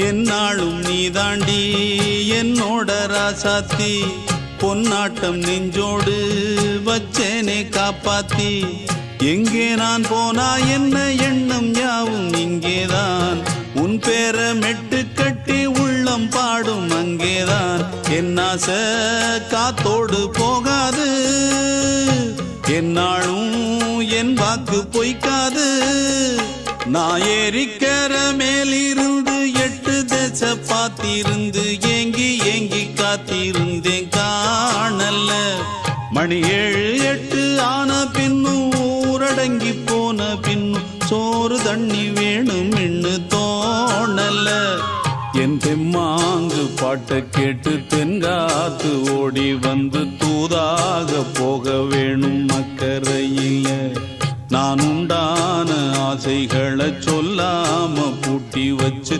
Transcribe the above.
என்னாலும் நீ தாண்டி என்னோட ராசாத்தி பொன்னாட்டம் நெஞ்சோடு வச்சேனே காப்பாத்தி எங்கே நான் போனா என்ன எண்ணம் யாவும் இங்கேதான் உன் பேர மெட்டு கட்டி உள்ளம் பாடும் அங்கேதான் என் ஆசை காத்தோடு போகாது என்னாலும் என் வாக்கு பொய்க்காது நான் ஏறிக்கிற மேலிருந்து 8 தேச பார்த்திருந்து ஏங்கி ஏங்கி காத்திருந்தேன் காணல மணி 7 8 ஆன பின்னும் ஊரடங்கி போன பின்னும் சோறு தண்ணி வேணும் இன்னு தோணல என் தெம்மாங்கு பாட்டை கேட்டு தென்காத்து ஓடி வந்து தூதாக போக வேணும் அக்கறையில நான் உண்டான ஆசைகளை சொல்லாம பூட்டி வச்சு